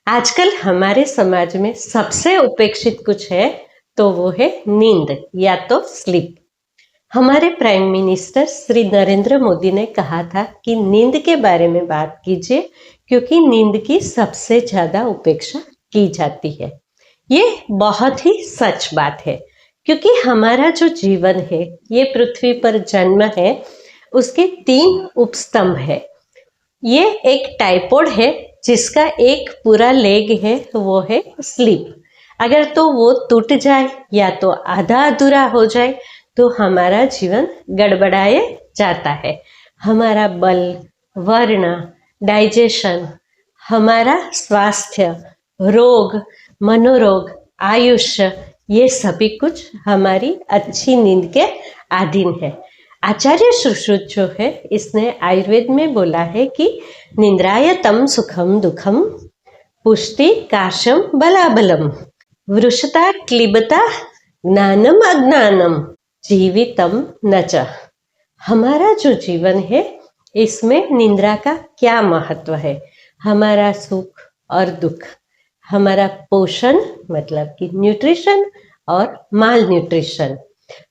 आजकल हमारे समाज में सबसे उपेक्षित कुछ है तो वो है नींद या तो स्लीप। हमारे प्राइम मिनिस्टर श्री नरेंद्र मोदी ने कहा था कि नींद के बारे में बात कीजिए क्योंकि नींद की सबसे ज्यादा उपेक्षा की जाती है। ये बहुत ही सच बात है क्योंकि हमारा जो जीवन है, ये पृथ्वी पर जन्म है, उसके 3 उपस्तंभ है। ये एक टाइपॉड है जिसका एक पूरा लेग है, वो है स्लीप। अगर तो वो टूट जाए या तो आधा अधूरा हो जाए तो हमारा जीवन गड़बड़ाए जाता है। हमारा बल, वर्ण, डाइजेशन, हमारा स्वास्थ्य, रोग, मनोरोग, आयुष्य, ये सभी कुछ हमारी अच्छी नींद के अधीन है। आचार्य सुश्रुत जो है, इसने आयुर्वेद में बोला है कि निद्रायतम सुखम दुखम पुष्टि काशम बलाबलम वृषता क्लिबता ज्ञानम अज्ञानम जीवितम नच। हमारा जो जीवन है, इसमें निद्रा का क्या महत्व है। हमारा सुख और दुख, हमारा पोषण मतलब कि न्यूट्रिशन और माल न्यूट्रिशन,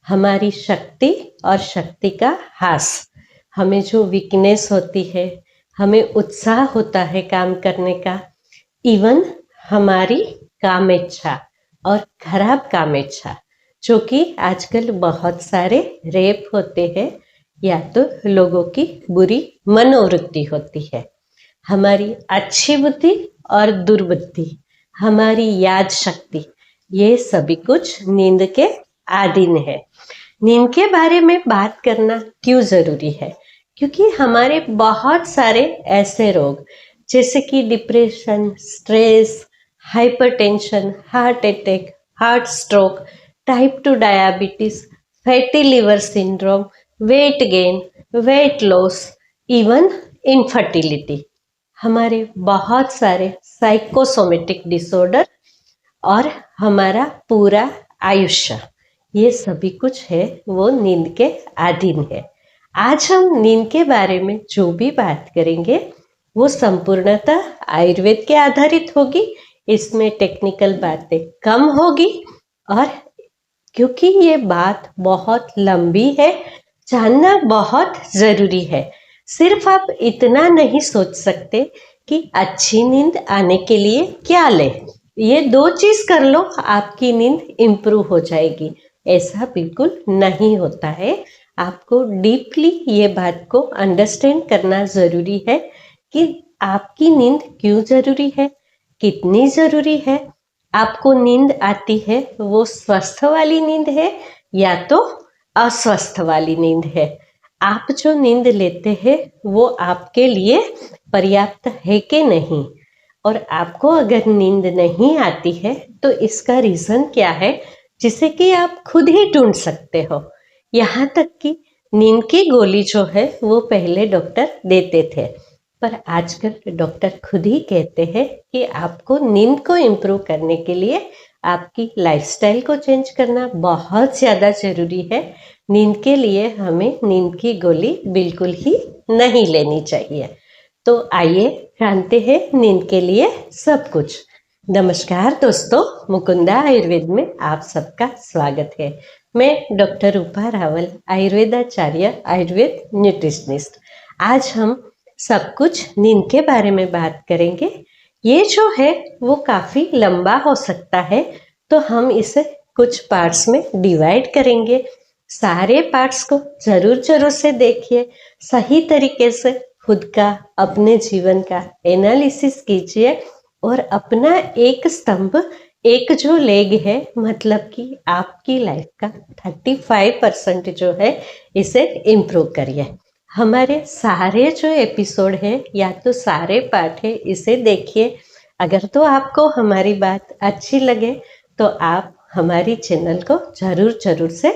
हमारी शक्ति और शक्ति का ह्रास, हमें जो वीकनेस होती है, हमें उत्साह होता है काम करने का, इवन हमारी कामेच्छा और खराब कामेच्छा, जो कि आजकल बहुत सारे रेप होते हैं या तो लोगों की बुरी मनोवृत्ति होती है। हमारी अच्छी बुद्धि और दुर्बुद्धि, हमारी याद शक्ति, ये सभी कुछ नींद के अधीन है। नींद के बारे में बात करना क्यों जरूरी है? क्योंकि हमारे बहुत सारे ऐसे रोग जैसे कि depression, stress, hypertension, heart attack, heart stroke, type 2 diabetes, fatty liver syndrome, weight gain, weight loss, even infertility, हमारे बहुत सारे साइकोसोमेटिक डिसऑर्डर और हमारा पूरा आयुष्य, ये सभी कुछ है वो नींद के अधीन है। आज हम नींद के बारे में जो भी बात करेंगे वो संपूर्णतः आयुर्वेद के आधारित होगी। इसमें टेक्निकल बातें कम होगी और क्योंकि ये बात बहुत लंबी है, जानना बहुत जरूरी है। सिर्फ आप इतना नहीं सोच सकते कि अच्छी नींद आने के लिए क्या लें, ये 2 चीज कर लो आपकी नींद इम्प्रूव हो जाएगी, ऐसा बिल्कुल नहीं होता है। आपको डीपली ये बात को अंडरस्टैंड करना जरूरी है कि आपकी नींद क्यों जरूरी है, कितनी जरूरी है। आपको नींद आती है वो स्वस्थ वाली नींद है या तो अस्वस्थ वाली नींद है। आप जो नींद लेते हैं वो आपके लिए पर्याप्त है कि नहीं, और आपको अगर नींद नहीं आती है तो इसका रीजन क्या है, जिसे कि आप खुद ही ढूंढ सकते हो। यहाँ तक कि नींद की गोली जो है वो पहले डॉक्टर देते थे, पर आजकल डॉक्टर खुद ही कहते हैं कि आपको नींद को इम्प्रूव करने के लिए आपकी लाइफस्टाइल को चेंज करना बहुत ज़्यादा ज़रूरी है। नींद के लिए हमें नींद की गोली बिल्कुल ही नहीं लेनी चाहिए। तो आइए जानते हैं नींद के लिए सब कुछ। नमस्कार दोस्तों, मुकुंदा आयुर्वेद में आप सबका स्वागत है। मैं डॉक्टर रूपा रावल, आयुर्वेदाचार्य, आयुर्वेद न्यूट्रिशनिस्ट। आज हम सब कुछ नींद के बारे में बात करेंगे। ये जो है वो काफ़ी लंबा हो सकता है, तो हम इसे कुछ पार्ट्स में डिवाइड करेंगे। सारे पार्ट्स को जरूर से देखिए, सही तरीके से खुद का, अपने जीवन का एनालिसिस कीजिए और अपना एक स्तंभ, एक जो लेग है, मतलब कि आपकी लाइफ का 35% जो है, इसे इम्प्रूव करिए। हमारे सारे जो एपिसोड है या तो सारे पार्ट है, इसे देखिए। अगर तो आपको हमारी बात अच्छी लगे तो आप हमारी चैनल को जरूर से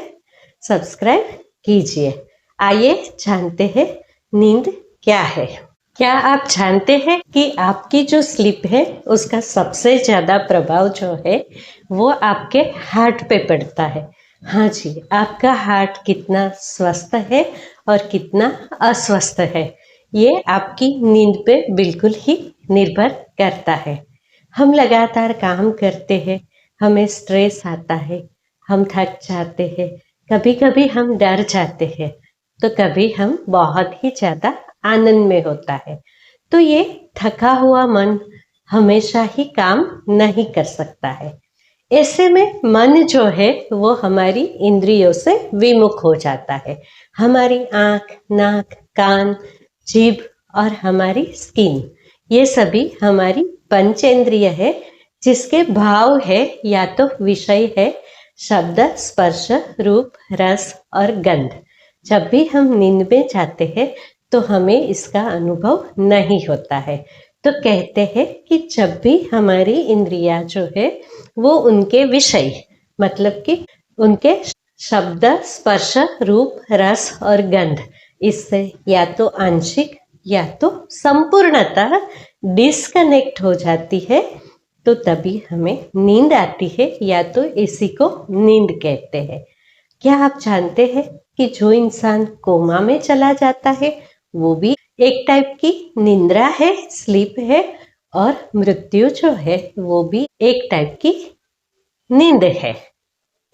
सब्सक्राइब कीजिए। आइए जानते हैं नींद क्या है। क्या आप जानते हैं कि आपकी जो स्लीप है उसका सबसे ज़्यादा प्रभाव जो है वो आपके हार्ट पे पड़ता है। हाँ जी, आपका हार्ट कितना स्वस्थ है और कितना अस्वस्थ है, ये आपकी नींद पे बिल्कुल ही निर्भर करता है। हम लगातार काम करते हैं, हमें स्ट्रेस आता है, हम थक जाते हैं, कभी कभी हम डर जाते हैं, तो कभी हम बहुत ही ज़्यादा आनंद में होता है। तो ये थका हुआ मन हमेशा ही काम नहीं कर सकता है। ऐसे में मन जो है वो हमारी इंद्रियों से विमुख हो जाता है। हमारी आँख, नाक, कान, जीभ और हमारी स्किन, ये सभी हमारी पंचेंद्रिय है, जिसके भाव है या तो विषय है शब्द, स्पर्श, रूप, रस और गंध। जब भी हम नींद में जाते हैं तो हमें इसका अनुभव नहीं होता है। तो कहते हैं कि जब भी हमारी इंद्रियां जो है वो उनके विषय, मतलब कि उनके शब्द, स्पर्श, रूप, रस और गंध, इससे या तो आंशिक या तो संपूर्णतः डिस्कनेक्ट हो जाती है, तो तभी हमें नींद आती है, या तो इसी को नींद कहते हैं। क्या आप जानते हैं कि जो इंसान कोमा में चला जाता है वो भी एक टाइप की निंद्रा है, स्लीप है, और मृत्यु जो है वो भी एक टाइप की नींद है।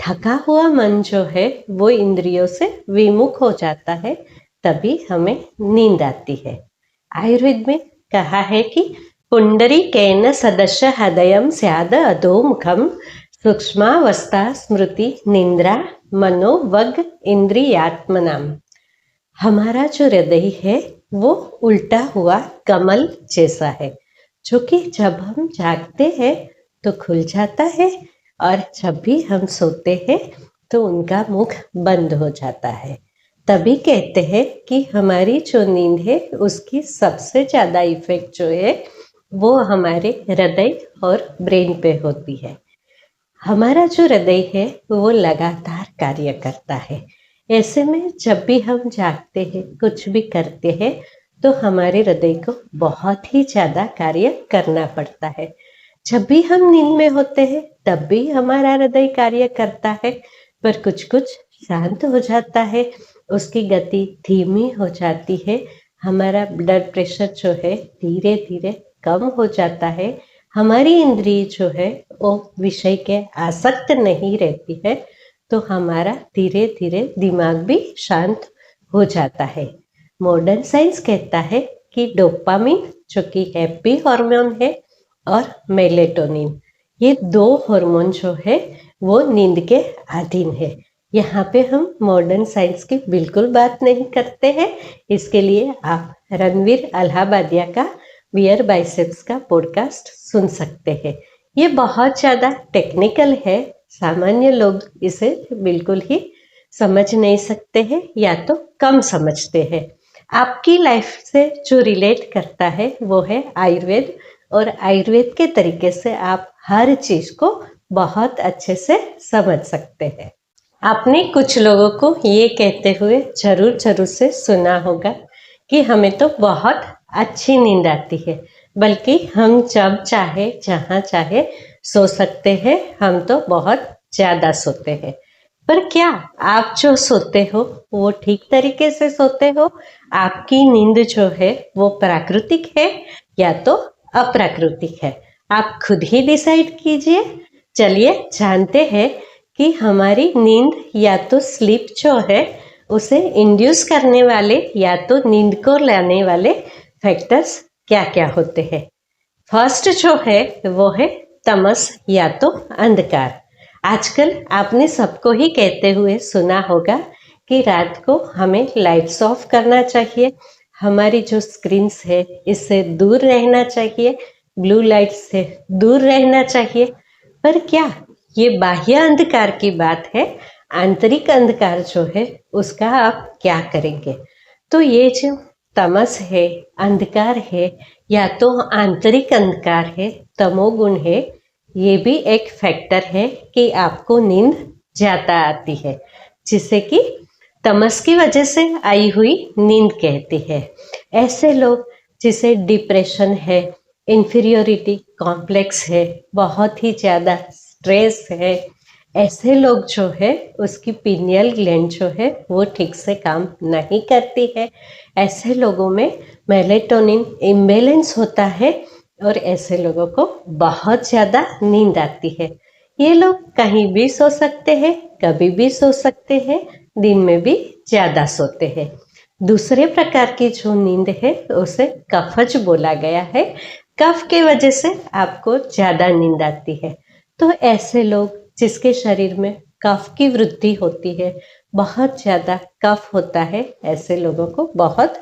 थका हुआ मन जो है वो इंद्रियों से विमुख हो जाता है, तभी हमें नींद आती है। आयुर्वेद में कहा है कि पुंडरीकेन सदस्य हृदयम स्याद अधोमुखम सूक्ष्मावस्था स्मृति निंद्रा मनोवग इंद्रियात्मनाम। हमारा जो हृदय है वो उल्टा हुआ कमल जैसा है, जो कि जब हम जागते हैं तो खुल जाता है, और जब भी हम सोते हैं तो उनका मुख बंद हो जाता है। तभी कहते हैं कि हमारी जो नींद है उसकी सबसे ज़्यादा इफेक्ट जो है वो हमारे हृदय और ब्रेन पे होती है। हमारा जो हृदय है वो लगातार कार्य करता है। ऐसे में जब भी हम जागते हैं, कुछ भी करते हैं, तो हमारे हृदय को बहुत ही ज़्यादा कार्य करना पड़ता है। जब भी हम नींद में होते हैं तब भी हमारा हृदय कार्य करता है, पर कुछ कुछ शांत हो जाता है, उसकी गति धीमी हो जाती है, हमारा ब्लड प्रेशर जो है धीरे धीरे कम हो जाता है, हमारी इंद्रिय जो है वो विषय के आसक्त नहीं रहती है, तो हमारा धीरे धीरे दिमाग भी शांत हो जाता है। मॉडर्न साइंस कहता है कि डोपामिन, जो कि हैप्पी हार्मोन है, और मेलेटोनिन, ये दो हार्मोन जो है वो नींद के अधीन है। यहाँ पे हम मॉडर्न साइंस की बिल्कुल बात नहीं करते हैं। इसके लिए आप रणवीर अलाहाबादिया का वियर बाइसेप्स का पॉडकास्ट सुन सकते हैं। ये बहुत ज़्यादा टेक्निकल है, सामान्य लोग इसे बिल्कुल ही समझ नहीं सकते हैं या तो कम समझते हैं। आपकी लाइफ से जो रिलेट करता है वो है आयुर्वेद, और आयुर्वेद के तरीके से आप हर चीज़ को बहुत अच्छे से समझ सकते हैं। आपने कुछ लोगों को ये कहते हुए जरूर से सुना होगा कि हमें तो बहुत अच्छी नींद आती है, बल्कि हम जब चाहे जहाँ चाहे सो सकते हैं, हम तो बहुत ज़्यादा सोते हैं। पर क्या आप जो सोते हो वो ठीक तरीके से सोते हो? आपकी नींद जो है वो प्राकृतिक है या तो अप्राकृतिक है? आप खुद ही डिसाइड कीजिए। चलिए जानते हैं कि हमारी नींद या तो स्लीप जो है उसे इंड्यूस करने वाले या तो नींद को लाने वाले फैक्टर्स क्या क्या होते हैं। फर्स्ट जो है वो है तमस या तो अंधकार। आजकल आपने सबको ही कहते हुए सुना होगा कि रात को हमें लाइट्स ऑफ करना चाहिए, हमारी जो स्क्रीन्स है इससे दूर रहना चाहिए, ब्लू लाइट से दूर रहना चाहिए। पर क्या ये बाह्य अंधकार की बात है? आंतरिक अंधकार जो है उसका आप क्या करेंगे? तो ये जो तमस है, अंधकार है, या तो आंतरिक अंधकार है, तमोगुण है, ये भी एक फैक्टर है कि आपको नींद ज़्यादा आती है, जिसे कि तमस की वजह से आई हुई नींद कहती है। ऐसे लोग जिसे डिप्रेशन है, इन्फीरियोरिटी कॉम्प्लेक्स है, बहुत ही ज़्यादा स्ट्रेस है, ऐसे लोग जो है उसकी पीनियल ग्लैंड जो है वो ठीक से काम नहीं करती है। ऐसे लोगों में मेलेटोनिन इम्बैलेंस होता है, और ऐसे लोगों को बहुत ज़्यादा नींद आती है। ये लोग कहीं भी सो सकते हैं, कभी भी सो सकते हैं, दिन में भी ज़्यादा सोते हैं। दूसरे प्रकार की जो नींद है उसे कफज बोला गया है। कफ के वजह से आपको ज़्यादा नींद आती है। तो ऐसे लोग जिसके शरीर में कफ की वृद्धि होती है, बहुत ज़्यादा कफ होता है, ऐसे लोगों को बहुत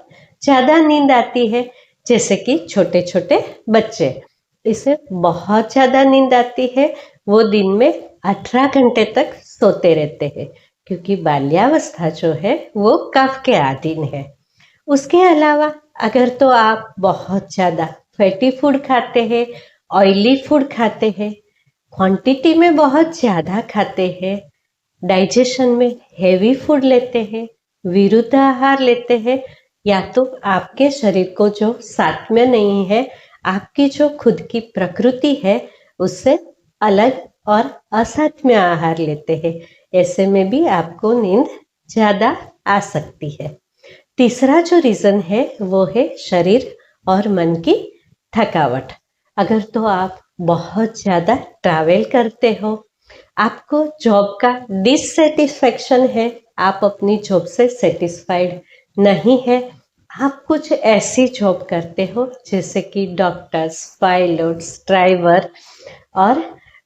ज़्यादा नींद आती है। जैसे कि छोटे छोटे बच्चे, इसे बहुत ज़्यादा नींद आती है। वो दिन में 18 घंटे तक सोते रहते हैं, क्योंकि बाल्यावस्था जो है वो कफ के अधीन है। उसके अलावा अगर तो आप बहुत ज़्यादा फैटी फूड खाते हैं, ऑयली फूड खाते हैं, क्वांटिटी में बहुत ज़्यादा खाते हैं, डाइजेशन में हेवी फूड लेते हैं, विरुद्ध आहार लेते हैं, या तो आपके शरीर को जो साथ में नहीं है, आपकी जो खुद की प्रकृति है उससे अलग और असात्म्य आहार लेते हैं, ऐसे में भी आपको नींद ज़्यादा आ सकती है। तीसरा जो रीज़न है वो है शरीर और मन की थकावट। अगर तो आप बहुत ज़्यादा ट्रैवल करते हो, आपको जॉब का डिससेटिस्फैक्शन है, आप अपनी जॉब से सेटिस्फाइड नहीं है, आप कुछ ऐसी जॉब करते हो जैसे कि डॉक्टर्स, पायलट्स, ड्राइवर और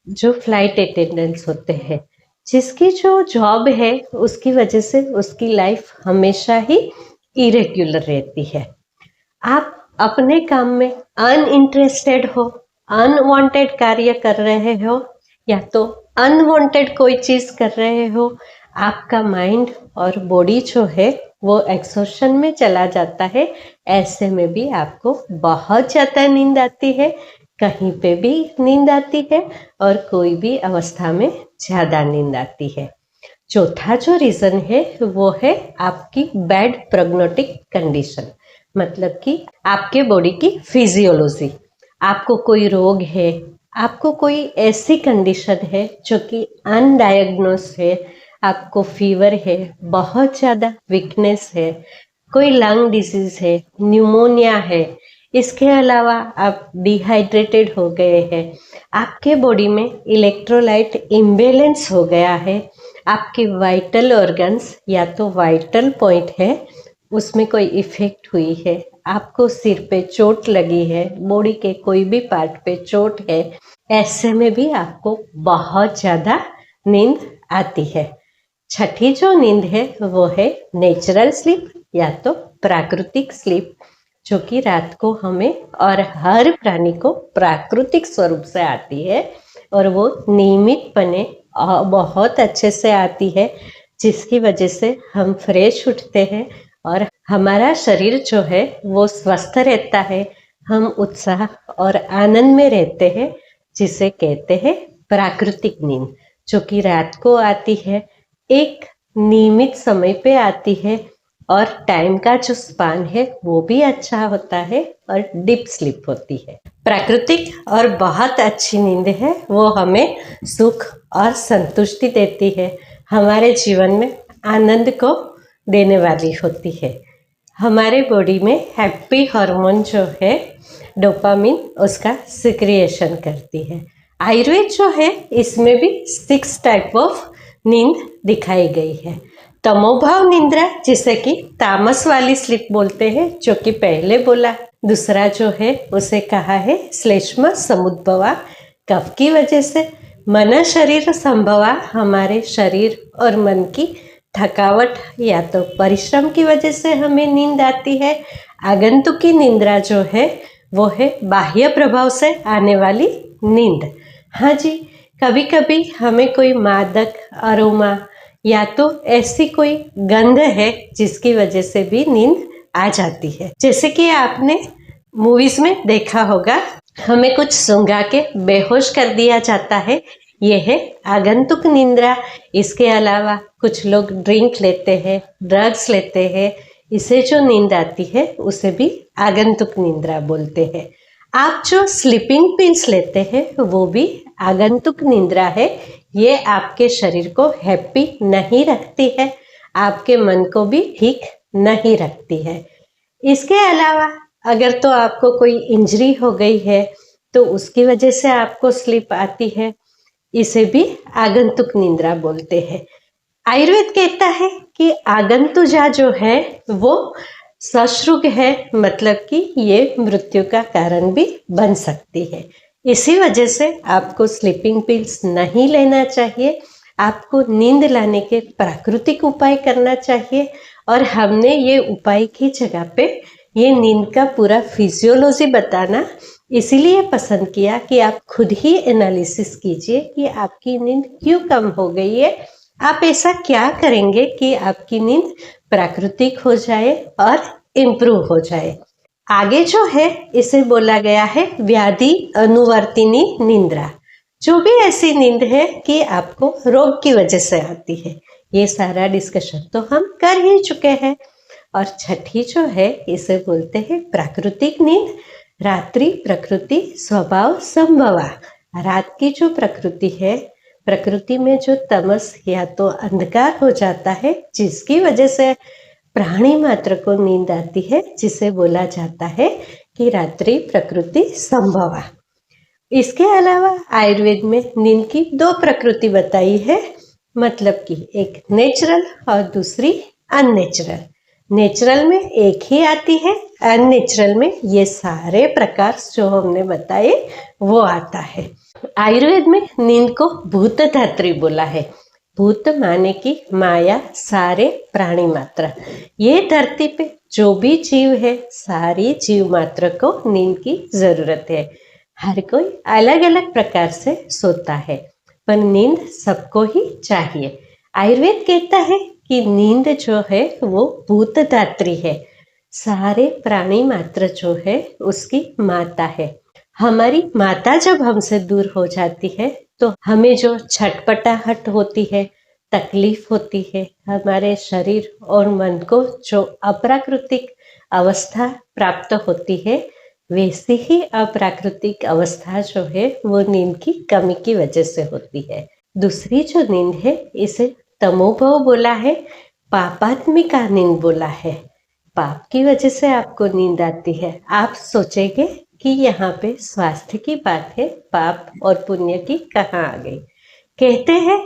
जो फ्लाइट अटेंडेंट्स होते हैं, जिसकी जो जॉब है उसकी वजह से उसकी लाइफ हमेशा ही इरेग्युलर रहती है। आप अपने काम में अनइंटरेस्टेड हो, अनवांटेड कार्य कर रहे हो, या तो अनवांटेड कोई चीज़ कर रहे हो, आपका माइंड और बॉडी जो है वो एक्सॉशन में चला जाता है। ऐसे में भी आपको बहुत ज़्यादा नींद आती है, कहीं पे भी नींद आती है, और कोई भी अवस्था में ज़्यादा नींद आती है। चौथा जो रीज़न है वो है आपकी बैड प्रोग्नोटिक कंडीशन, मतलब कि आपके बॉडी की फिजियोलॉजी। आपको कोई रोग है, आपको कोई ऐसी कंडीशन है जो कि अनडायग्नोस है, आपको फीवर है, बहुत ज़्यादा वीकनेस है, कोई लंग डिजीज है, न्यूमोनिया है, इसके अलावा आप डिहाइड्रेटेड हो गए हैं, आपके बॉडी में इलेक्ट्रोलाइट इम्बैलेंस हो गया है, आपके वाइटल ऑर्गन्स या तो वाइटल पॉइंट है उसमें कोई इफेक्ट हुई है, आपको सिर पे चोट लगी है, बॉडी के कोई भी पार्ट पे चोट है, ऐसे में भी आपको बहुत ज़्यादा नींद आती है। छठी जो नींद है वो है नेचुरल स्लीप या तो प्राकृतिक स्लीप, जो कि रात को हमें और हर प्राणी को प्राकृतिक स्वरूप से आती है, और वो नियमितपने बहुत अच्छे से आती है, जिसकी वजह से हम फ्रेश उठते हैं और हमारा शरीर जो है वो स्वस्थ रहता है, हम उत्साह और आनंद में रहते हैं, जिसे कहते हैं प्राकृतिक नींद, जो कि रात को आती है, एक नियमित समय पे आती है, और टाइम का जो स्पान है वो भी अच्छा होता है और डीप स्लीप होती है। प्राकृतिक और बहुत अच्छी नींद है वो हमें सुख और संतुष्टि देती है, हमारे जीवन में आनंद को देने वाली होती है। हमारे बॉडी में हैप्पी हार्मोन जो है डोपामिन, उसका सिक्रिएशन करती है। आयुर्वेद जो है इसमें भी 6 टाइप ऑफ नींद दिखाई गई है। तमोभाव निंद्रा, जिसे कि तामस वाली स्लीप बोलते हैं, जो कि पहले बोला। दूसरा जो है उसे कहा है श्लेष्म समुद्भवा, कफ की वजह से। मन शरीर संभवा, हमारे शरीर और मन की थकावट या तो परिश्रम की वजह से हमें नींद आती है। आगंतुकी निंद्रा जो है वो है बाह्य प्रभाव से आने वाली नींद। हाँ जी, कभी कभी हमें कोई मादक अरोमा या तो ऐसी कोई गंध है जिसकी वजह से भी नींद आ जाती है। जैसे कि आपने मूवीज में देखा होगा, हमें कुछ सूंघा के बेहोश कर दिया जाता है, ये है आगंतुक निंद्रा। इसके अलावा कुछ लोग ड्रिंक लेते हैं, ड्रग्स लेते हैं, इसे जो नींद आती है उसे भी आगंतुक निंद्रा बोलते हैं। आप जो स्लीपिंग पिल्स लेते हैं वो भी आगंतुक निंद्रा है। ये आपके शरीर को हैप्पी नहीं रखती है, आपके मन को भी ठीक नहीं रखती है। इसके अलावा अगर तो आपको कोई इंजरी हो गई है, तो उसकी वजह से आपको स्लीप आती है, इसे भी आगंतुक निंद्रा बोलते हैं। आयुर्वेद कहता है कि आगंतुजा जो है वो सश्रुग है, मतलब कि ये मृत्यु का कारण भी बन सकती है। इसी वजह से आपको स्लीपिंग पिल्स नहीं लेना चाहिए, आपको नींद लाने के प्राकृतिक उपाय करना चाहिए। और हमने ये उपाय की जगह पे ये नींद का पूरा फिजियोलॉजी बताना इसीलिए पसंद किया कि आप खुद ही एनालिसिस कीजिए कि आपकी नींद क्यों कम हो गई है, आप ऐसा क्या करेंगे कि आपकी नींद प्राकृतिक हो जाए और इम्प्रूव हो जाए। आगे जो है इसे बोला गया है व्याधि अनुवर्तिनी निंद्रा, जो भी ऐसी नींद है कि आपको रोग की वजह से आती है। ये सारा डिस्कशन तो हम कर ही चुके हैं। और छठी जो है इसे बोलते हैं प्राकृतिक नींद, रात्रि प्रकृति स्वभाव संभवा। रात की जो प्रकृति है, प्रकृति में जो तमस या तो अंधकार हो जाता है, जिसकी वजह से प्राणी मात्र को नींद आती है, जिसे बोला जाता है कि रात्रि प्रकृति संभवा। इसके अलावा आयुर्वेद में नींद की दो प्रकृति बताई है, मतलब कि एक नेचुरल और दूसरी अननेचुरल। नेचुरल में एक ही आती है, अननेचुरल में ये सारे प्रकार जो हमने बताए वो आता है। आयुर्वेद में नींद को भूत धात्री बोला है। भूत माने की माया, सारे प्राणी मात्र। ये धरती पे जो भी जीव है, सारी जीव मात्र को नींद की जरूरत है। हर कोई अलग अलग प्रकार से सोता है, पर नींद सबको ही चाहिए। आयुर्वेद कहता है कि नींद जो है वो भूत धात्री है, सारे प्राणी मात्र जो है उसकी माता है। हमारी माता जब हमसे दूर हो जाती है तो हमें जो छटपटाहट होती है, तकलीफ होती है, हमारे शरीर और मन को जो अप्राकृतिक अवस्था प्राप्त होती है, वैसी ही अप्राकृतिक अवस्था जो है वो नींद की कमी की वजह से होती है। दूसरी जो नींद है इसे तमोभाव बोला है, पापात्मिका नींद बोला है। पाप की वजह से आपको नींद आती है। आप सोचेंगे कि यहाँ पे स्वास्थ्य की बात है, पाप और पुण्य की कहाँ आ गई। कहते हैं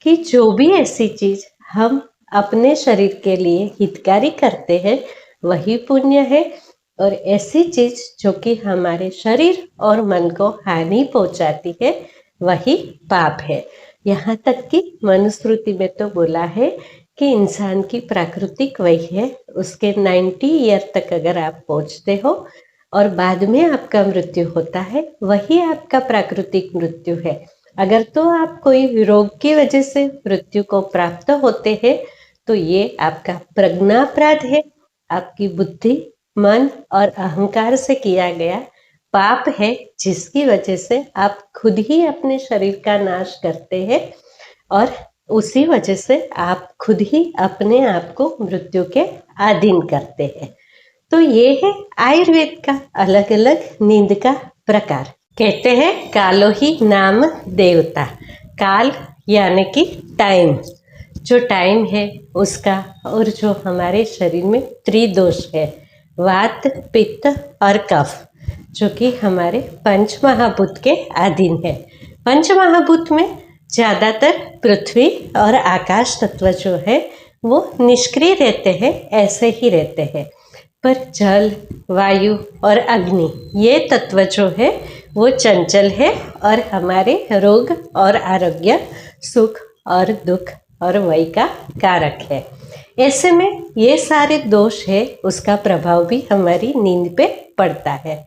कि जो भी ऐसी चीज हम अपने शरीर के लिए हितकारी करते हैं वही पुण्य है, और ऐसी चीज जो कि हमारे शरीर और मन को हानि पहुंचाती है वही पाप है। यहाँ तक कि मनुस्मृति में तो बोला है कि इंसान की प्राकृतिक वय है, उसके 90 ईयर तक अगर आप पहुंचते हो और बाद में आपका मृत्यु होता है, वही आपका प्राकृतिक मृत्यु है। अगर तो आप कोई रोग की वजह से मृत्यु को प्राप्त होते हैं तो ये आपका प्रज्ञापराध है, आपकी बुद्धि, मन और अहंकार से किया गया पाप है, जिसकी वजह से आप खुद ही अपने शरीर का नाश करते हैं और उसी वजह से आप खुद ही अपने आप को मृत्यु के अधीन करते हैं। तो ये है आयुर्वेद का अलग अलग नींद का प्रकार। कहते हैं कालो ही नाम देवता। काल यानी कि टाइम, जो टाइम है उसका, और जो हमारे शरीर में त्रिदोष है, वात, पित्त और कफ, जो कि हमारे पंच महाभूत के अधीन है। पंच महाभूत में ज़्यादातर पृथ्वी और आकाश तत्व जो है वो निष्क्रिय रहते हैं, ऐसे ही रहते हैं, पर जल, वायु और अग्नि ये तत्व जो है वो चंचल है और हमारे रोग और आरोग्य, सुख और दुख और वय का कारक है। ऐसे में ये सारे दोष है, उसका प्रभाव भी हमारी नींद पे पड़ता है।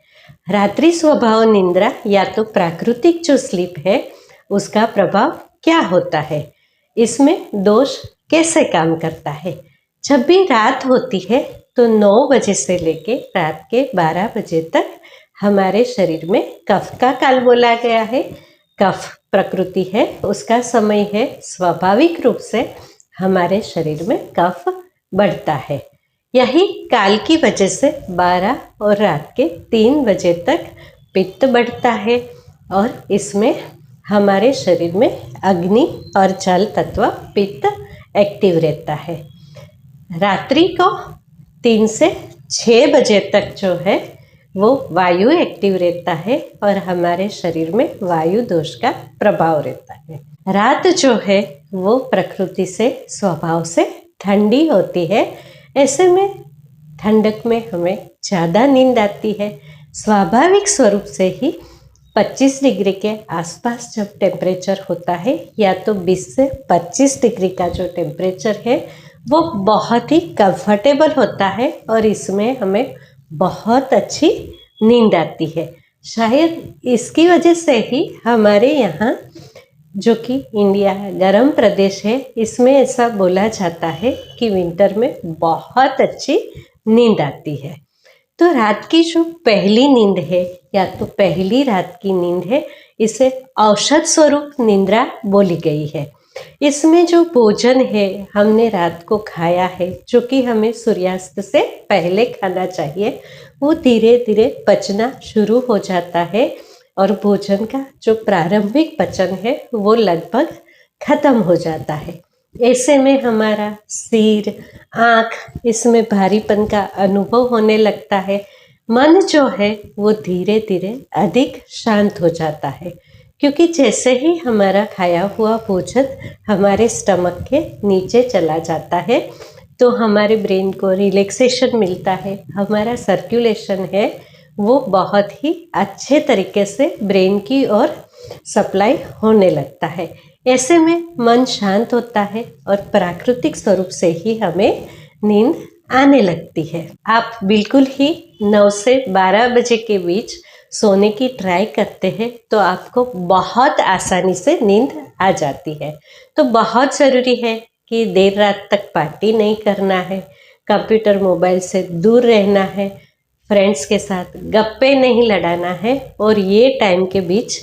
रात्रि स्वभाव निंद्रा या तो प्राकृतिक जो स्लीप है उसका प्रभाव क्या होता है, इसमें दोष कैसे काम करता है। जब भी रात होती है तो 9 बजे से लेके रात के 12 बजे तक हमारे शरीर में कफ का काल बोला गया है। कफ प्रकृति है, उसका समय है। स्वाभाविक रूप से हमारे शरीर में कफ बढ़ता है। यही काल की वजह से 12 और रात के 3 बजे तक पित्त बढ़ता है और इसमें हमारे शरीर में अग्नि और जल तत्व पित्त एक्टिव रहता है। रात्रि को 3 से 6 बजे तक जो है वो वायु एक्टिव रहता है और हमारे शरीर में वायु दोष का प्रभाव रहता है। रात जो है वो प्रकृति से स्वभाव से ठंडी होती है, ऐसे में ठंडक में हमें ज़्यादा नींद आती है। स्वाभाविक स्वरूप से ही 25 डिग्री के आसपास जब टेम्परेचर होता है, या तो 20 से 25 डिग्री का जो टेम्परेचर है वो बहुत ही कंफर्टेबल होता है और इसमें हमें बहुत अच्छी नींद आती है। शायद इसकी वजह से ही हमारे यहाँ, जो कि इंडिया गर्म प्रदेश है, इसमें ऐसा बोला जाता है कि विंटर में बहुत अच्छी नींद आती है। तो रात की जो पहली नींद है या तो पहली रात की नींद है, इसे औषध स्वरूप निद्रा बोली गई है। इसमें जो भोजन है हमने रात को खाया है, जो कि हमें सूर्यास्त से पहले खाना चाहिए, वो धीरे धीरे पचना शुरू हो जाता है और भोजन का जो प्रारंभिक पचन है वो लगभग खत्म हो जाता है। ऐसे में हमारा सिर, आँख, इसमें भारीपन का अनुभव होने लगता है। मन जो है वो धीरे धीरे अधिक शांत हो जाता है, क्योंकि जैसे ही हमारा खाया हुआ भोजन हमारे स्टमक के नीचे चला जाता है तो हमारे ब्रेन को रिलैक्सेशन मिलता है, हमारा सर्कुलेशन है वो बहुत ही अच्छे तरीके से ब्रेन की ओर सप्लाई होने लगता है। ऐसे में मन शांत होता है और प्राकृतिक स्वरूप से ही हमें नींद आने लगती है। आप बिल्कुल ही 9 से 12 बजे के बीच सोने की ट्राई करते हैं तो आपको बहुत आसानी से नींद आ जाती है। तो बहुत ज़रूरी है कि देर रात तक पार्टी नहीं करना है, कंप्यूटर मोबाइल से दूर रहना है, फ्रेंड्स के साथ गप्पे नहीं लड़ाना है और ये टाइम के बीच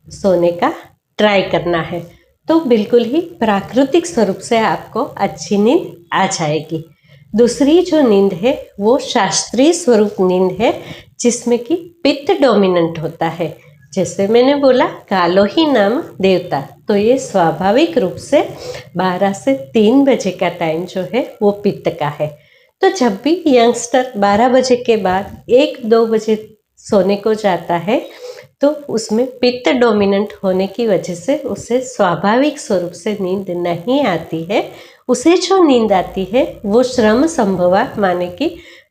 सोने का ट्राई करना है। तो बिल्कुल ही प्राकृतिक स्वरूप से आपको अच्छी नींद आ जाएगी। दूसरी जो नींद है वो शास्त्रीय स्वरूप नींद है, जिसमें कि पित्त डोमिनेंट होता है। जैसे मैंने बोला, कालो ही नाम देवता, तो ये स्वाभाविक रूप से 12 से 3 बजे का टाइम जो है वो पित्त का है। तो जब भी यंगस्टर 12 बजे के बाद 1-2 बजे सोने को जाता है तो उसमें पित्त डोमिनेंट होने की वजह से उसे स्वाभाविक स्वरूप से नींद नहीं आती है। उसे जो नींद आती है वो श्रम संभवा, माने कि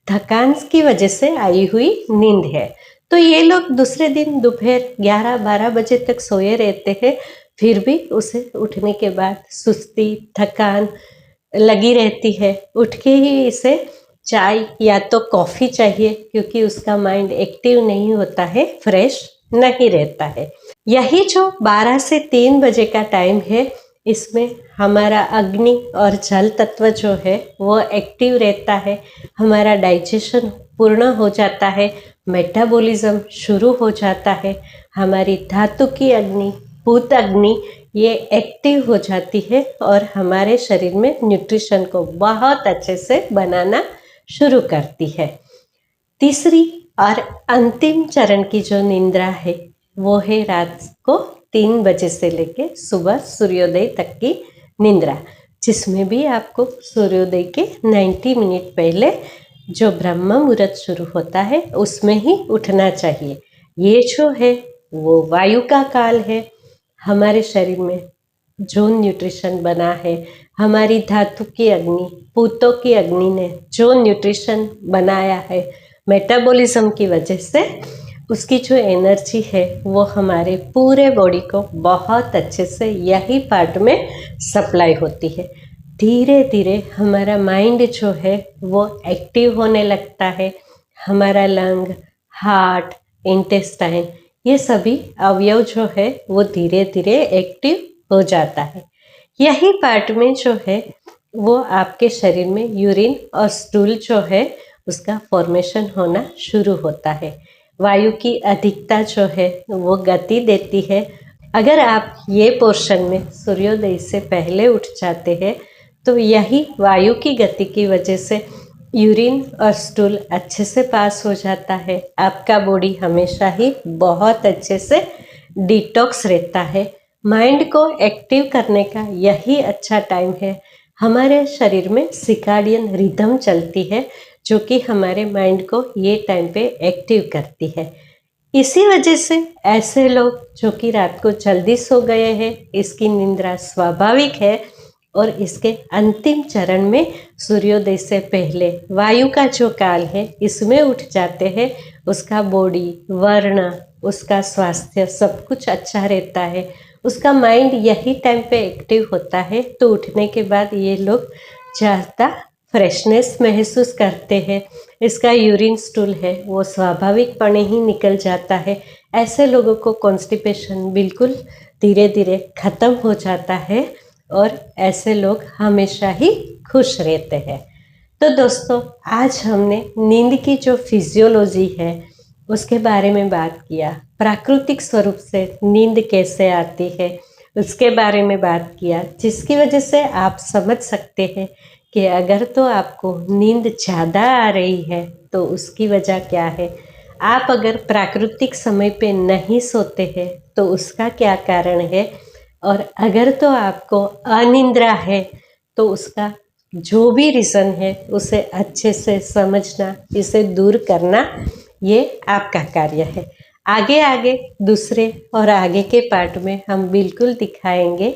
थकान की वजह से आई हुई नींद है। तो ये लोग दूसरे दिन दोपहर 11-12 बजे तक सोए रहते हैं, फिर भी उसे उठने के बाद सुस्ती, थकान लगी रहती है। उठ के ही इसे चाय या तो कॉफ़ी चाहिए, क्योंकि उसका माइंड एक्टिव नहीं होता है, फ्रेश नहीं रहता है। यही जो 12 से 3 बजे का टाइम है, इसमें हमारा अग्नि और जल तत्व जो है वो एक्टिव रहता है, हमारा डाइजेशन पूर्ण हो जाता है, मेटाबॉलिज्म शुरू हो जाता है, हमारी धातु की अग्नि, भूत अग्नि, ये एक्टिव हो जाती है और हमारे शरीर में न्यूट्रिशन को बहुत अच्छे से बनाना शुरू करती है। तीसरी और अंतिम चरण की जो निद्रा है वो है रात को 3 बजे से लेके सुबह सूर्योदय तक की निद्रा, जिसमें भी आपको सूर्योदय के 90 मिनट पहले जो ब्रह्म मुहूर्त शुरू होता है उसमें ही उठना चाहिए। ये जो है वो वायु का काल है। हमारे शरीर में जो न्यूट्रिशन बना है, हमारी धातु की अग्नि, पूतों की अग्नि ने जो न्यूट्रिशन बनाया है, मेटाबॉलिज्म की वजह से उसकी जो एनर्जी है वो हमारे पूरे बॉडी को बहुत अच्छे से यही पार्ट में सप्लाई होती है। धीरे धीरे हमारा माइंड जो है वो एक्टिव होने लगता है, हमारा लंग, हार्ट, इंटेस्टाइन, ये सभी अवयव जो है वो धीरे धीरे एक्टिव हो जाता है। यही पार्ट में जो है वो आपके शरीर में यूरिन और स्टूल जो है उसका फॉर्मेशन होना शुरू होता है। वायु की अधिकता जो है वो गति देती है। अगर आप ये पोर्शन में सूर्योदय से पहले उठ जाते हैं तो यही वायु की गति की वजह से यूरिन और स्टूल अच्छे से पास हो जाता है। आपका बॉडी हमेशा ही बहुत अच्छे से डिटॉक्स रहता है। माइंड को एक्टिव करने का यही अच्छा टाइम है। हमारे शरीर में सिकाडियन रिदम चलती है, जो कि हमारे माइंड को ये टाइम पे एक्टिव करती है। इसी वजह से ऐसे लोग जो कि रात को जल्दी सो गए हैं, इसकी निद्रा स्वाभाविक है और इसके अंतिम चरण में सूर्योदय से पहले वायु का जो काल है इसमें उठ जाते हैं। उसका बॉडी, वर्ण, उसका स्वास्थ्य सब कुछ अच्छा रहता है। उसका माइंड यही टाइम पे एक्टिव होता है, तो उठने के बाद ये लोग ज़्यादा फ्रेशनेस महसूस करते हैं। इसका यूरिन स्टूल है वो स्वाभाविकपणे ही निकल जाता है। ऐसे लोगों को कॉन्स्टिपेशन बिल्कुल धीरे धीरे ख़त्म हो जाता है और ऐसे लोग हमेशा ही खुश रहते हैं। तो दोस्तों, आज हमने नींद की जो फिजियोलॉजी है उसके बारे में बात किया। प्राकृतिक स्वरूप से नींद कैसे आती है उसके बारे में बात किया, जिसकी वजह से आप समझ सकते हैं कि अगर तो आपको नींद ज़्यादा आ रही है तो उसकी वजह क्या है। आप अगर प्राकृतिक समय पे नहीं सोते हैं तो उसका क्या कारण है। और अगर तो आपको अनिद्रा है तो उसका जो भी रीज़न है उसे अच्छे से समझना, इसे दूर करना, ये आपका कार्य है। आगे आगे दूसरे और आगे के पार्ट में हम बिल्कुल दिखाएंगे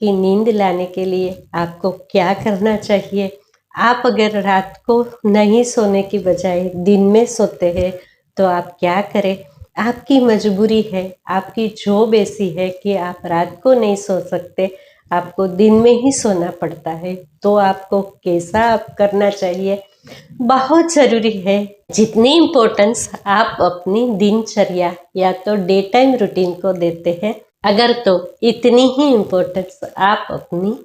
कि नींद लाने के लिए आपको क्या करना चाहिए। आप अगर रात को नहीं सोने की बजाय दिन में सोते हैं तो आप क्या करें। आपकी मजबूरी है, आपकी जॉब ऐसी है कि आप रात को नहीं सो सकते, आपको दिन में ही सोना पड़ता है, तो आपको कैसा आप करना चाहिए। बहुत ज़रूरी है। जितनी इम्पोर्टेंस आप अपनी दिनचर्या या तो डे टाइम रूटीन को देते हैं, अगर तो इतनी ही इम्पोर्टेंस आप अपनी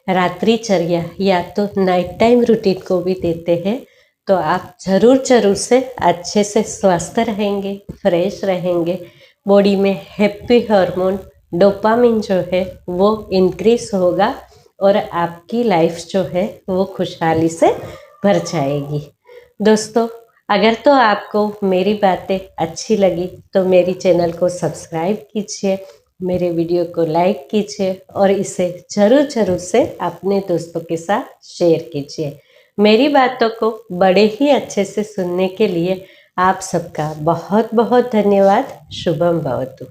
रात्रिचर्या या तो नाइट टाइम रूटीन को भी देते हैं, तो आप ज़रूर से अच्छे से स्वस्थ रहेंगे, फ्रेश रहेंगे। बॉडी में हैप्पी हार्मोन डोपामिन जो है वो इंक्रीज होगा और आपकी लाइफ जो है वो खुशहाली से भर जाएगी। दोस्तों, अगर तो आपको मेरी बातें अच्छी लगी तो मेरी चैनल को सब्सक्राइब कीजिए, मेरे वीडियो को लाइक कीजिए और इसे ज़रूर से अपने दोस्तों के साथ शेयर कीजिए। मेरी बातों को बड़े ही अच्छे से सुनने के लिए आप सबका बहुत बहुत धन्यवाद। शुभम भवतु।